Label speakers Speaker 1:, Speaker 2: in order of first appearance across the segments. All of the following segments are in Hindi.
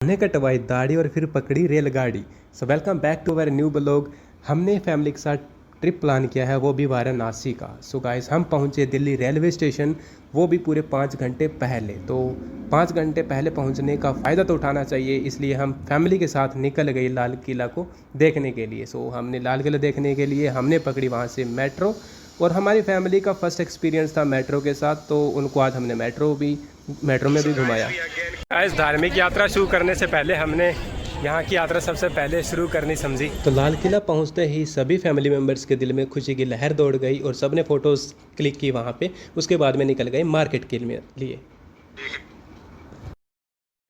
Speaker 1: हमने कटवाई दाढ़ी और फिर पकड़ी रेलगाड़ी। So welcome back to our new blog. हमने फैमिली के साथ ट्रिप प्लान किया है, वो भी वाराणसी का। सो गाइस, हम पहुंचे दिल्ली रेलवे स्टेशन, वो भी पूरे 5 घंटे पहले। तो 5 घंटे पहले पहुंचने का फ़ायदा तो उठाना चाहिए, इसलिए हम फैमिली के साथ निकल गए लाल किला को देखने के लिए। सो हमने लाल किला देखने के लिए हमने पकड़ी वहाँ से मेट्रो, और हमारी फैमिली का फर्स्ट एक्सपीरियंस था मेट्रो के साथ, तो उनको आज हमने मेट्रो में भी घुमाया। इस धार्मिक यात्रा शुरू करने से पहले हमने यहाँ की यात्रा सबसे पहले शुरू करनी समझी। तो लाल किला पहुँचते ही सभी फैमिली मेम्बर्स के दिल में खुशी की लहर दौड़ गई और सब ने फ़ोटोज़ क्लिक की वहाँ पे। उसके बाद में निकल गए मार्केट के लिए।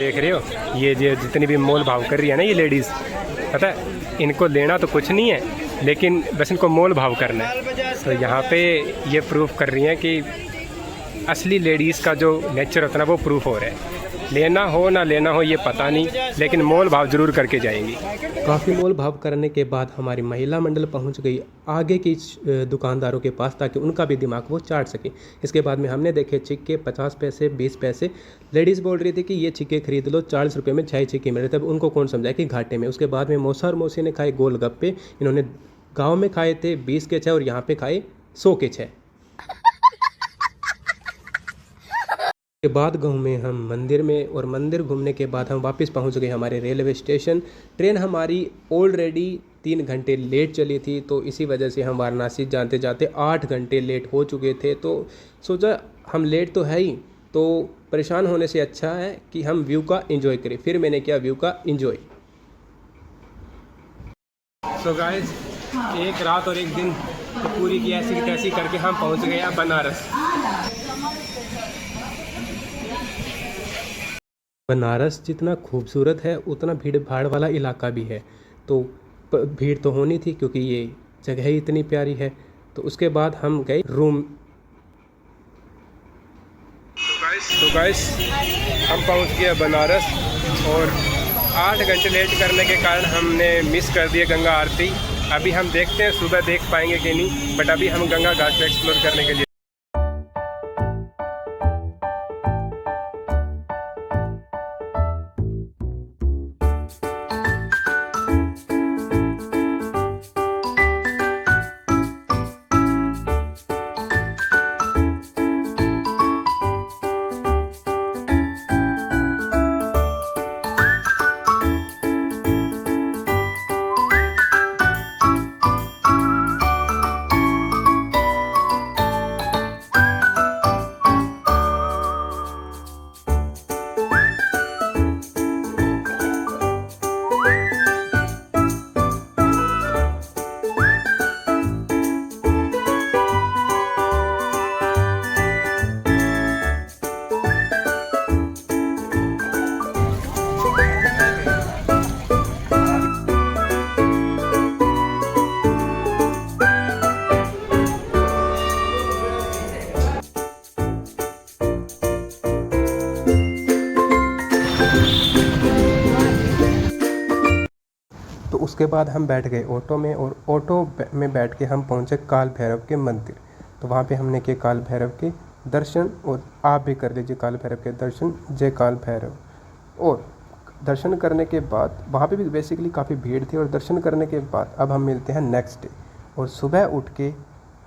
Speaker 1: देख रहे हो ये जितनी भी मोल भाव कर रही है ना ये लेडीज़, पता है इनको लेना तो कुछ नहीं है, लेकिन बस इनको मोल भाव करना है। तो यहाँ पे ये प्रूफ कर रही हैं कि असली लेडीज़ का जो नेचर होता है ना वो प्रूफ हो रहा है। लेना हो ना लेना हो ये पता नहीं, लेकिन मोल भाव जरूर करके जाएंगी। काफ़ी मोल भाव करने के बाद हमारी महिला मंडल पहुंच गई आगे की दुकानदारों के पास, ताकि उनका भी दिमाग वो चाट सके। इसके बाद में हमने देखे छिक्के 50 पैसे 20 पैसे। लेडीज़ बोल रही थी कि ये छिक्के खरीद लो, 40 रुपये में 6 छिक्के मिल रहे थे। तब उनको कौन समझाए कि घाटे में। उसके बाद में मौसा और मौसी ने खाए गोलगप्पे। इन्होंने गाँव में खाए थे 20 के 6 और यहाँ पर खाए 100 के 6। के बाद गाँव में हम मंदिर में, और मंदिर घूमने के बाद हम वापस पहुंच गए हमारे रेलवे स्टेशन। ट्रेन हमारी ऑलरेडी 3 घंटे लेट चली थी, तो इसी वजह से हम वाराणसी जाते जाते 8 घंटे लेट हो चुके थे। तो सोचा हम लेट तो है ही, तो परेशान होने से अच्छा है कि हम व्यू का एंजॉय करें। फिर मैंने किया व्यू का एंजॉय। सो गाइस, एक रात और एक दिन तो पूरी की ऐसी की तैसी करके हम पहुँच गए बनारस। बनारस जितना खूबसूरत है उतना भीड़ भाड़ वाला इलाका भी है, तो भीड़ तो होनी थी क्योंकि ये जगह ही इतनी प्यारी है। तो उसके बाद हम गए रूम। तो गाइस हम पहुंच गए बनारस, और 8 घंटे लेट करने के कारण हमने मिस कर दिया गंगा आरती। अभी हम देखते हैं सुबह देख पाएंगे कि नहीं, बट अभी हम गंगा घाट को एक्सप्लोर करने के लिए। तो उसके बाद हम बैठ गए ऑटो में, और ऑटो में बैठ के हम पहुंचे काल भैरव के मंदिर। तो वहाँ पे हमने किए काल भैरव के दर्शन, और आप भी कर लीजिए काल भैरव के दर्शन। जय काल भैरव। और दर्शन करने के बाद वहाँ पे भी बेसिकली काफ़ी भीड़ थी, और दर्शन करने के बाद अब हम मिलते हैं नेक्स्ट डे। और सुबह उठ के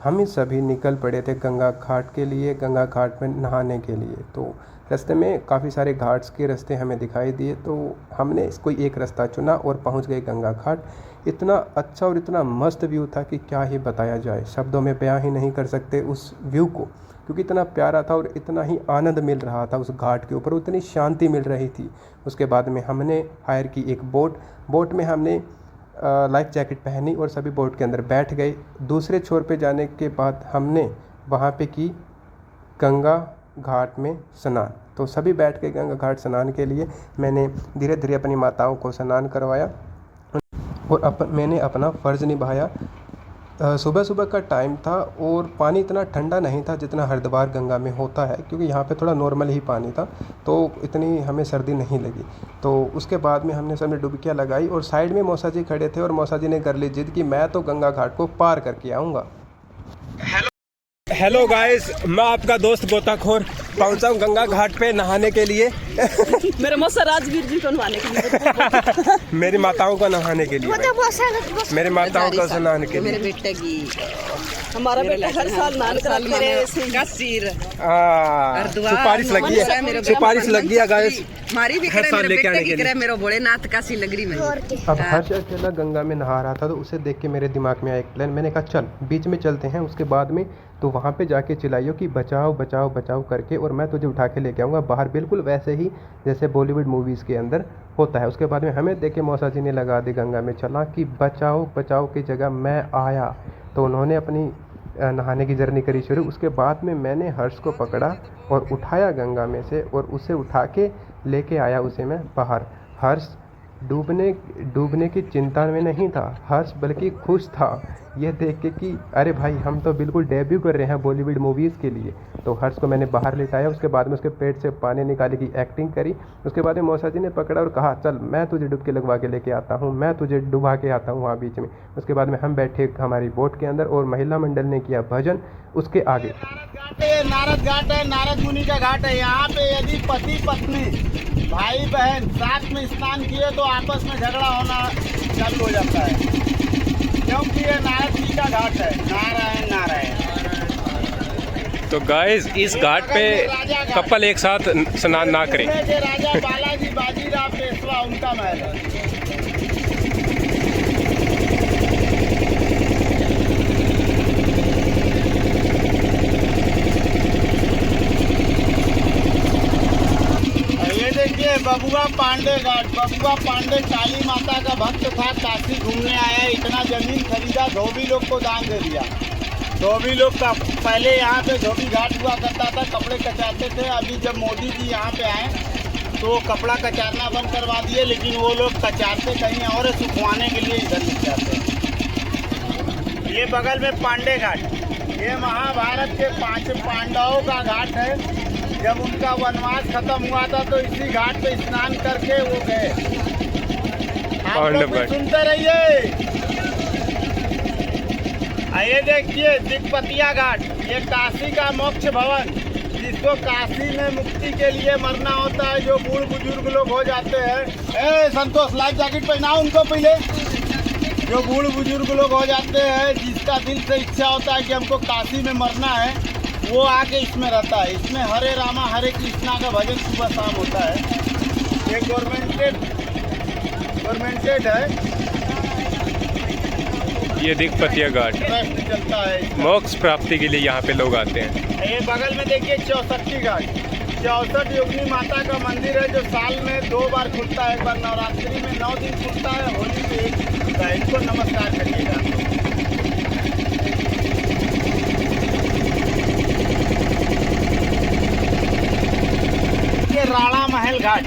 Speaker 1: हम ही सभी निकल पड़े थे गंगा घाट के लिए, गंगा घाट में नहाने के लिए। तो रास्ते में काफ़ी सारे घाट्स के रास्ते हमें दिखाई दिए, तो हमने कोई एक रास्ता चुना और पहुंच गए गंगा घाट। इतना अच्छा और इतना मस्त व्यू था कि क्या ही बताया जाए, शब्दों में बयां ही नहीं कर सकते उस व्यू को, क्योंकि इतना प्यारा था और इतना ही आनंद मिल रहा था उस घाट के ऊपर, उतनी शांति मिल रही थी। उसके बाद में हमने हायर की एक बोट में हमने लाइफ जैकेट पहनी और सभी बोट के अंदर बैठ गए। दूसरे छोर पे जाने के बाद हमने वहाँ पे की गंगा घाट में स्नान। तो सभी बैठ के गंगा घाट स्नान के लिए मैंने धीरे धीरे अपनी माताओं को स्नान करवाया, और मैंने अपना फ़र्ज़ निभाया। सुबह सुबह का टाइम था और पानी इतना ठंडा नहीं था जितना हरिद्वार गंगा में होता है, क्योंकि यहाँ पे थोड़ा नॉर्मल ही पानी था, तो इतनी हमें सर्दी नहीं लगी। तो उसके बाद में हमने सबने डुबकियाँ लगाई, और साइड में मौसा जी खड़े थे, और मौसा जी ने कर ली जिद कि मैं तो गंगा घाट को पार करके आऊँगा। हेलो गाइस, मैं आपका दोस्त गोताखोर पहुँचा हूँ गंगा घाट पे नहाने के लिए।
Speaker 2: मेरे मौसा राजवीर जी को नहाने के लिए,
Speaker 1: मेरी माताओं को नहाने के लिए, मेरे माताओं को स्नान के लिए,
Speaker 3: मेरे बेटे की,
Speaker 2: हमारा बेटा हर साल नहान कराते हैं।
Speaker 1: सुपारिश लगी है, सुपारिश लगी है गाइस।
Speaker 3: हमारी भी
Speaker 1: हर साल लेके आने के लिए।
Speaker 3: मेरे भोलेनाथ काशी लगरी में।
Speaker 1: अब हर्ष अकेला गंगा में नहा रहा था, तो उसे देख के मेरे दिमाग में आया एक प्लान। मैंने कहा चल बीच में चलते हैं, उसके बाद में तो वहाँ पे जाके चिल्लाइयो कि बचाओ बचाओ बचाओ करके, और मैं तुझे उठा के लेके आऊँगा बाहर, बिल्कुल वैसे ही जैसे बॉलीवुड मूवीज़ के अंदर होता है। उसके बाद में हमें देख के मौसा जी ने लगा दी गंगा में चला कि बचाओ बचाओ की जगह मैं आया। तो उन्होंने अपनी नहाने की जर्नी करी शुरू। उसके बाद में मैंने हर्ष को पकड़ा और उठाया गंगा में से, और उसे उठा के लेके आया उसे मैं बाहर। हर्ष डूबने की चिंता में नहीं था हर्ष, बल्कि खुश था यह देख के कि अरे भाई हम तो बिल्कुल डेब्यू कर रहे हैं बॉलीवुड मूवीज़ के लिए। तो हर्ष को मैंने बाहर लेटाया, उसके बाद में उसके पेट से पानी निकालने की एक्टिंग करी। उसके बाद में मौसा जी ने पकड़ा और कहा चल मैं तुझे डुबकी लगवा के लेके आता हूँ, मैं तुझे डुबा के आता हूँ वहाँ बीच में। उसके बाद में हम बैठे हमारी बोट के अंदर, और महिला मंडल ने किया भजन उसके आगे।
Speaker 4: नारद घाट है, नारद मुनि का घाट है। यहाँ पे यदि पति पत्नी भाई बहन साथ में स्नान किए तो आपस में झगड़ा होना चालू हो जाता है, क्योंकि ये नारद जी का घाट है। नारायण नारायण।
Speaker 1: तो गाइस इस घाट पे कपल एक साथ स्नान ना करें।
Speaker 4: राजा बालाजी बाजीराव पेशवा उनका महल है। बबुआ पांडे घाट। बबुआ पांडे काली माता का भक्त था, काशी घूमने आया, इतना जमीन खरीदा, धोबी लोग को दान दे दिया। धोबी लोग का पहले यहाँ पे धोबी घाट हुआ करता था, कपड़े कचाते थे। अभी जब मोदी जी यहाँ पे आए तो कपड़ा कचारना बंद करवा दिए, लेकिन वो लोग कचारते कहीं और है, सुखवाने के लिए इधर ले जाते हैं। ये बगल में पांडे घाट, ये महाभारत के 5 पांडवों का घाट है। जब उनका वनवास खत्म हुआ था तो इसी घाट पे स्नान करके वो गए। आप लोग भी सुनते रहिए। आइए देखिए दिग्पतिया घाट, ये काशी का मोक्ष भवन, जिसको काशी में मुक्ति के लिए मरना होता है। जो बूढ़ बुजुर्ग लोग हो जाते हैं, संतोष लाइफ जैकेट पहनाओ उनको पहले। जो बूढ़ बुजुर्ग लोग हो जाते हैं, जिसका दिल से इच्छा होता है कि हमको काशी में मरना है, वो आके इसमें रहता है। इसमें हरे रामा हरे कृष्णा का भजन सुबह शाम होता है। ये गवर्नमेंटेड है।
Speaker 1: ये दिग्पतिया घाट
Speaker 4: चलता है,
Speaker 1: मोक्ष प्राप्ति के लिए यहाँ पे लोग आते हैं।
Speaker 4: ये बगल में देखिए 64 घाट। 64 योगिनी माता का मंदिर है, जो साल में 2 बार खुलता है। एक बार नवरात्रि में 9 दिन खुलता है, होली में 1 दिन खुलता है। इनको नमस्कार करिएगा। राणा महल घाट,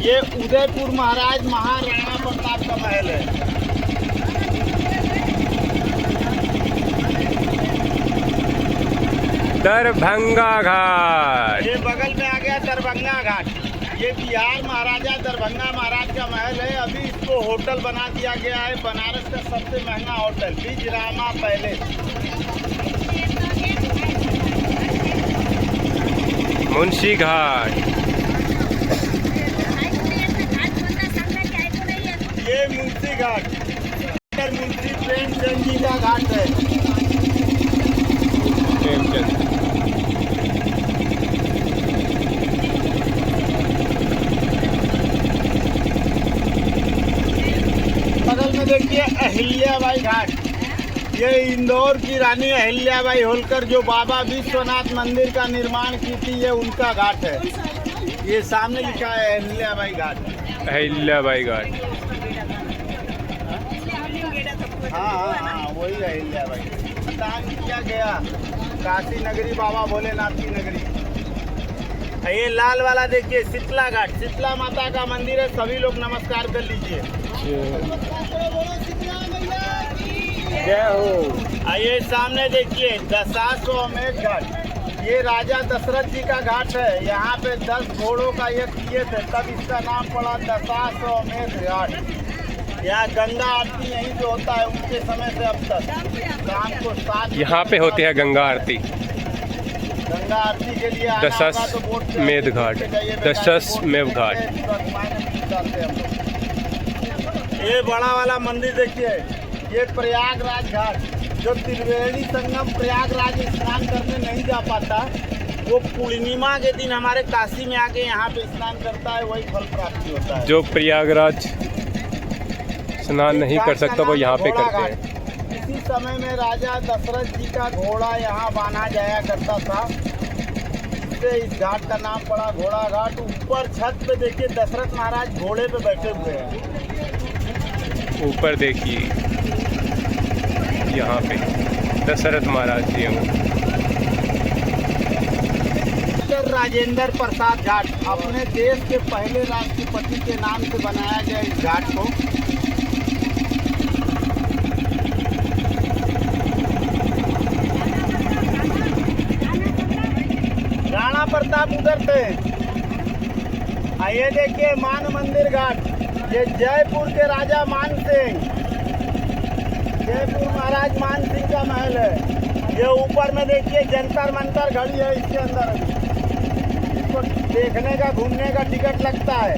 Speaker 4: ये उदयपुर महाराज महाराणा प्रताप का महल है।
Speaker 1: दरभंगा घाट,
Speaker 4: ये बगल में आ गया दरभंगा घाट। ये बिहार महाराजा दरभंगा महाराज का महल है। अभी इसको होटल बना दिया गया है, बनारस का सबसे महंगा होटल बिजरामा पैलेस।
Speaker 1: मुंशी घाट,
Speaker 4: ये मुंशी घाट, मुंशी प्रेमचंद जी का घाट है। बगल में देखिए अहिल्याबाई घाट। ये इंदौर की रानी अहिल्याबाई होलकर, जो बाबा विश्वनाथ मंदिर का निर्माण की थी, ये उनका घाट है। ये सामने लिखा है अहिल्याबाई घाट।
Speaker 1: अहिल्याबाई घाट,
Speaker 4: हाँ वही अहिल्याबाई। दान किया गया काशी नगरी, बाबा भोलेनाथ की नगरी। ये लाल वाला देखिए शीतला घाट, शीतला माता का मंदिर है। सभी लोग नमस्कार कर लीजिए। जय हो। आइए सामने देखिए दशाश्वमेध घाट। ये राजा दशरथ जी का घाट है। यहाँ पे 10 घोड़ों का यज्ञ किए थे, तब इसका नाम पड़ा दशाश्वमेध घाट। यहाँ गंगा आरती यहीं पे होता है उनके समय से अब तक। शाम को 7
Speaker 1: यहाँ पे होती है गंगा आरती।
Speaker 4: गंगा आरती के लिए आना
Speaker 1: दशस
Speaker 4: होगा तो बोट से
Speaker 1: मेध घाट,
Speaker 4: जाइए,
Speaker 1: दशस
Speaker 4: बोट
Speaker 1: मेव
Speaker 4: से
Speaker 1: घाट।
Speaker 4: चलते हैं हम लोग। ये बड़ा वाला मंदिर देखिए, ये प्रयागराज घाट, जो त्रिवेणी संगम प्रयागराज स्नान करने नहीं जा पाता, वो पूर्णिमा के दिन हमारे काशी में आके यहाँ पे स्नान करता है, वही फल प्राप्ति होता है।
Speaker 1: जो प्रयागराज स्नान नहीं कर सकता वो यहाँ पे करते हैं।
Speaker 4: इसी समय में राजा दशरथ जी का घोड़ा यहाँ बांधा जाया करता था, इससे इस घाट का नाम पड़ा घोड़ा घाट। ऊपर छत पे देखिए दशरथ महाराज घोड़े पे बैठे हुए हैं।
Speaker 1: ऊपर देखिए यहाँ पे दशरथ महाराज जी हैं।
Speaker 4: राजेंद्र प्रसाद घाट अपने देश के पहले राष्ट्रपति के नाम से बनाया गया इस घाट को। राणा प्रताप उधर थे। ये देखिए मान मंदिर घाट, ये जयपुर के राजा मान सिंह, जयपुर महाराज मान सिंह का महल है। ये ऊपर में देखिए जंतर मंतर घड़ी है, इसके अंदर इसको देखने का घूमने का टिकट लगता है।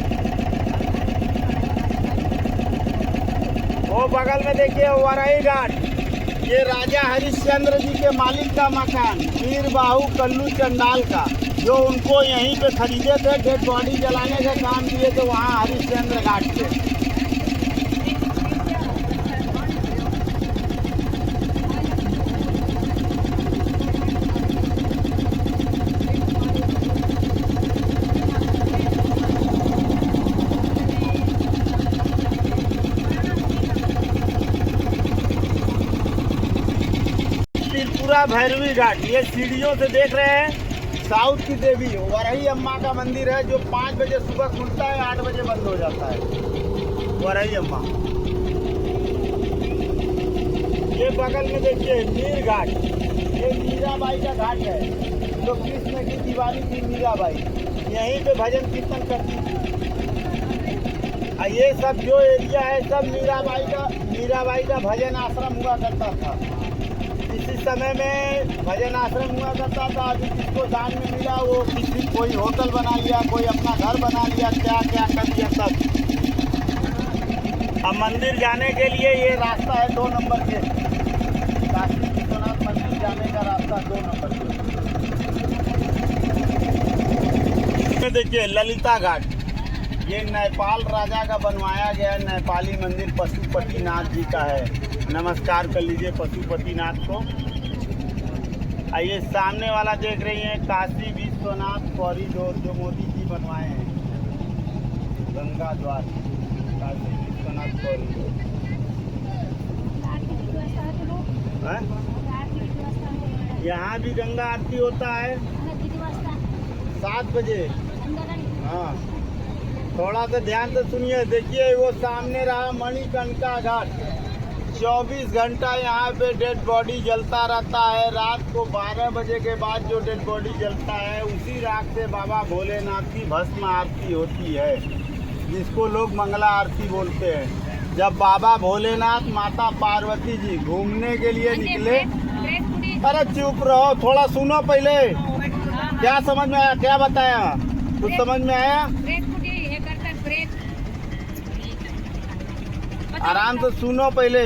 Speaker 4: वो बगल में देखिए वरई घाट, ये राजा हरिश्चंद्र जी के मालिक का मकान, वीर बाहु कल्लू चंडाल का, जो उनको यहीं पे खरीदे थे, डेड बॉडी जलाने का काम दिए थे वहाँ हरिश्चंद्र घाट पे। त्रिपुरा भैरवी घाट, ये सीढ़ियों से देख रहे हैं साउथ की देवी वरही अम्मा का मंदिर है, जो 5 बजे सुबह खुलता है, 8 बजे बंद हो जाता है। वरही अम्मा। ये बगल में देखिए मीर घाट, ये मीराबाई का घाट है, जो कृष्ण की दीवानी थी मीराबाई, यहीं पे भजन कीर्तन करती थी। ये सब जो एरिया है सब मीराबाई का भजन आश्रम हुआ करता था। इसी समय में भजन आश्रम हुआ करता था। अभी जिसको दान में मिला वो कोई होटल बना लिया, कोई अपना घर बना लिया, क्या क्या कर दिया सब। अब मंदिर जाने के लिए ये रास्ता है 2 नंबर के, काशी विश्वनाथ मंदिर जाने का रास्ता 2 नंबर के। देखिए ललिता घाट, ये नेपाल राजा का बनवाया गया नेपाली मंदिर पशुपतिनाथ जी का है। नमस्कार कर लीजिए पशुपतिनाथ को। ये सामने वाला देख रही हैं काशी विश्वनाथ कॉरिडोर, जो मोदी जी बनवाए हैं, गंगा द्वार काशी विश्वनाथ कॉरिडोर। यहाँ भी गंगा आरती होता है 7 बजे। हाँ, थोड़ा सा ध्यान से सुनिए। देखिए वो सामने रहा मणिकर्णिका घाट, 24 घंटा यहाँ पे डेड बॉडी जलता रहता है। रात को 12 बजे के बाद जो डेड बॉडी जलता है, उसी राख से बाबा भोलेनाथ की भस्म आरती होती है, जिसको लोग मंगला आरती बोलते हैं। जब बाबा भोलेनाथ माता पार्वती जी घूमने के लिए निकले, अरे चुप रहो, थोड़ा सुनो पहले। क्या समझ में आया, क्या बताया, कुछ समझ में आया? आराम से सुनो पहले।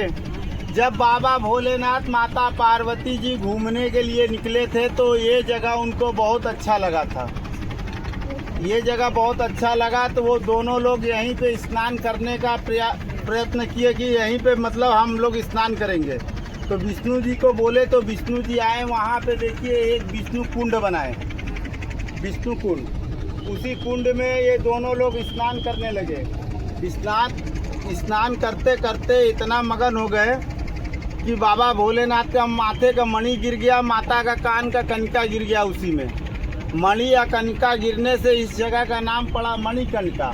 Speaker 4: जब बाबा भोलेनाथ माता पार्वती जी घूमने के लिए निकले थे, तो ये जगह उनको बहुत अच्छा लगा था। ये जगह बहुत अच्छा लगा तो वो दोनों लोग यहीं पे स्नान करने का प्रयत्न किए कि यहीं पे मतलब हम लोग स्नान करेंगे। तो विष्णु जी को बोले तो विष्णु जी आए। वहाँ पे देखिए एक विष्णु कुंड बनाए, विष्णु कुंड। उसी कुंड में ये दोनों लोग स्नान करने लगे। स्नान करते करते इतना मगन हो गए कि बाबा भोलेनाथ का माथे का मणि गिर गया, माता का कान का कनिका गिर गया। उसी में मणि या कनिका गिरने से इस जगह का नाम पड़ा मणिकर्णिका।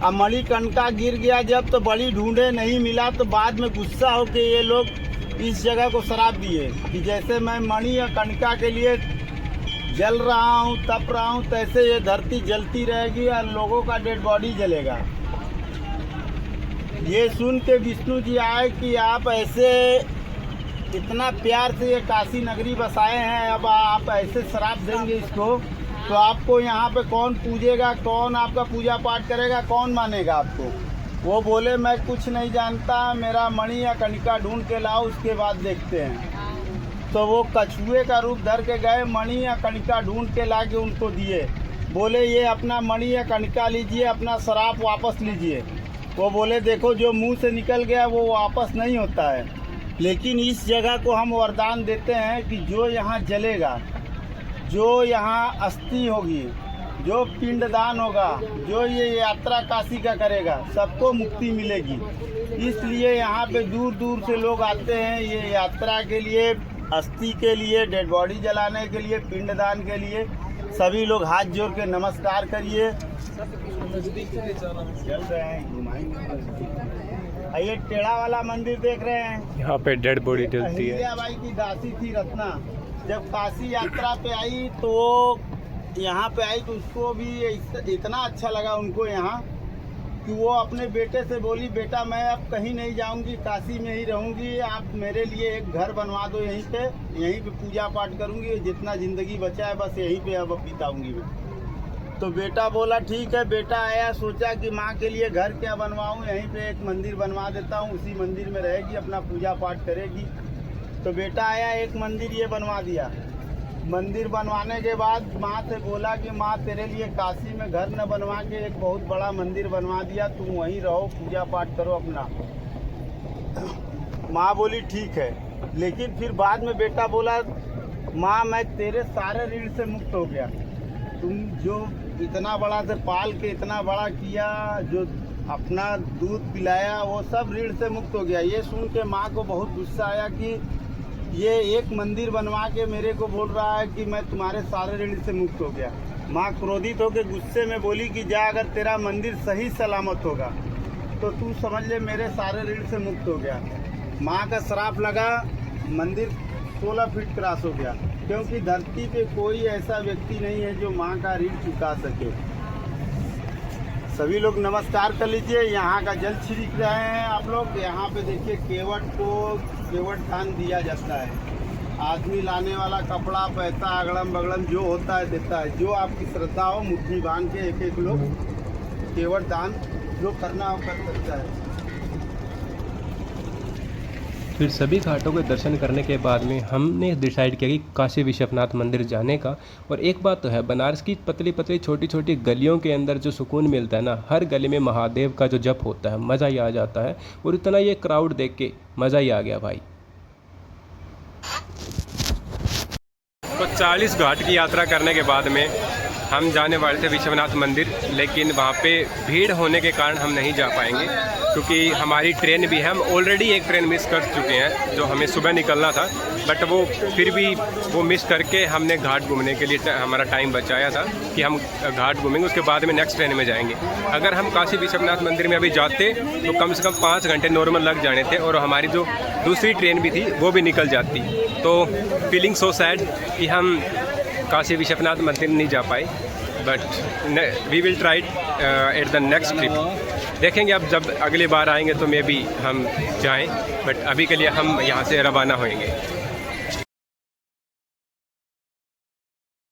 Speaker 4: अब मणिकर्णिका गिर गया जब, तो बड़ी ढूंढे नहीं मिला, तो बाद में गुस्सा होकर ये लोग इस जगह को श्राप दिए कि जैसे मैं मणि या कनिका के लिए जल रहा हूँ, तप रहा हूँ, तैसे ये धरती जलती रहेगी और लोगों का डेड बॉडी जलेगा। ये सुन के विष्णु जी आए कि आप ऐसे इतना प्यार से ये काशी नगरी बसाए हैं, अब आप ऐसे शराब देंगे इसको तो आपको यहाँ पे कौन पूजेगा, कौन आपका पूजा पाठ करेगा, कौन मानेगा आपको। वो बोले मैं कुछ नहीं जानता, मेरा मणि या कणिका ढूंढ के लाओ, उसके बाद देखते हैं। तो वो कछुए का रूप धर के गए, मणि या कणिका ढूंढ के ला के उनको दिए। बोले ये अपना मणि या कणिका लीजिए, अपना शराब वापस लीजिए। वो बोले देखो जो मुंह से निकल गया वो वापस नहीं होता है, लेकिन इस जगह को हम वरदान देते हैं कि जो यहाँ जलेगा, जो यहाँ अस्थि होगी, जो पिंडदान होगा, जो ये यात्रा काशी का करेगा, सबको मुक्ति मिलेगी। इसलिए यहाँ पे दूर दूर से लोग आते हैं ये यात्रा के लिए, अस्थि के लिए, डेड बॉडी जलाने के लिए, पिंडदान के लिए। सभी लोग हाथ जोड़ के नमस्कार करिए। चल रहे हैं, घुमाएंगे। ये टेढ़ा वाला मंदिर देख रहे हैं,
Speaker 1: यहाँ पे डेड बॉडी जलती है।
Speaker 4: अहिल्याबाई की दासी थी रत्ना, जब काशी यात्रा पे आई तो यहाँ पे आई तो उसको भी इतना अच्छा लगा उनको यहाँ कि वो अपने बेटे से बोली बेटा मैं अब कहीं नहीं जाऊँगी, काशी में ही रहूँगी, आप मेरे लिए एक घर बनवा दो यहीं पे पूजा पाठ करूँगी, जितना ज़िंदगी बचा है बस यहीं पे अब बिताऊँगी मैं। तो बेटा बोला ठीक है। बेटा आया, सोचा कि माँ के लिए घर क्या बनवाऊँ, यहीं पे एक मंदिर बनवा देता हूँ, उसी मंदिर में रहेगी, अपना पूजा पाठ करेगी। तो बेटा आया, एक मंदिर ये बनवा दिया। मंदिर बनवाने के बाद माँ से बोला कि माँ तेरे लिए काशी में घर न बनवा के एक बहुत बड़ा मंदिर बनवा दिया, तुम वहीं रहो, पूजा पाठ करो अपना। माँ बोली ठीक है। लेकिन फिर बाद में बेटा बोला माँ मैं तेरे सारे ऋण से मुक्त हो गया, तुम जो इतना बड़ा से पाल के इतना बड़ा किया, जो अपना दूध पिलाया, वो सब ऋण से मुक्त हो गया। ये सुन के माँ को बहुत गुस्सा आया कि ये एक मंदिर बनवा के मेरे को बोल रहा है कि मैं तुम्हारे सारे ऋण से मुक्त हो गया। माँ क्रोधित होकर गुस्से में बोली कि जा, अगर तेरा मंदिर सही सलामत होगा तो तू समझ ले मेरे सारे ऋण से मुक्त हो गया। माँ का श्राप लगा, मंदिर 16 फीट क्रॉस हो गया, क्योंकि धरती पे कोई ऐसा व्यक्ति नहीं है जो माँ का ऋण चुका सके। सभी लोग नमस्कार कर लीजिए। यहाँ का जल छिड़क रहे हैं आप लोग। यहाँ पे देखिए केवट को केवट दान दिया जाता है। आदमी लाने वाला कपड़ा, पैसा, अगड़म बगड़म जो होता है देता है। जो आपकी श्रद्धा हो मुट्ठी बांध के एक एक लोग केवट दान जो करना हो कर सकता है।
Speaker 1: फिर सभी घाटों के दर्शन करने के बाद में हमने डिसाइड किया कि काशी विश्वनाथ मंदिर जाने का। और एक बात तो है, बनारस की पतली पतली छोटी छोटी गलियों के अंदर जो सुकून मिलता है ना, हर गली में महादेव का जो जप होता है, मज़ा ही आ जाता है। और इतना ये क्राउड देख के मज़ा ही आ गया भाई। तो 40 घाट की यात्रा करने के बाद में हम जाने वाले थे विश्वनाथ मंदिर, लेकिन वहाँ पे भीड़ होने के कारण हम नहीं जा पाएंगे, क्योंकि हमारी ट्रेन भी है। हम ऑलरेडी एक ट्रेन मिस कर चुके हैं, जो हमें सुबह निकलना था, बट वो फिर भी वो मिस करके हमने घाट घूमने के लिए हमारा टाइम बचाया था कि हम घाट घूमेंगे, उसके बाद में नेक्स्ट ट्रेन में जाएंगे। अगर हम काशी विश्वनाथ मंदिर में अभी जाते तो कम से कम 5 घंटे नॉर्मल लग जाने थे, और हमारी जो दूसरी ट्रेन भी थी वो भी निकल जाती। तो फीलिंग सो सैड कि हम काशी विश्वनाथ मंदिर नहीं जा पाए, but we will try at the next trip. देखेंगे अब जब अगली बार आएंगे तो मे बी हम जाएं, बट अभी के लिए हम यहाँ से रवाना होएंगे।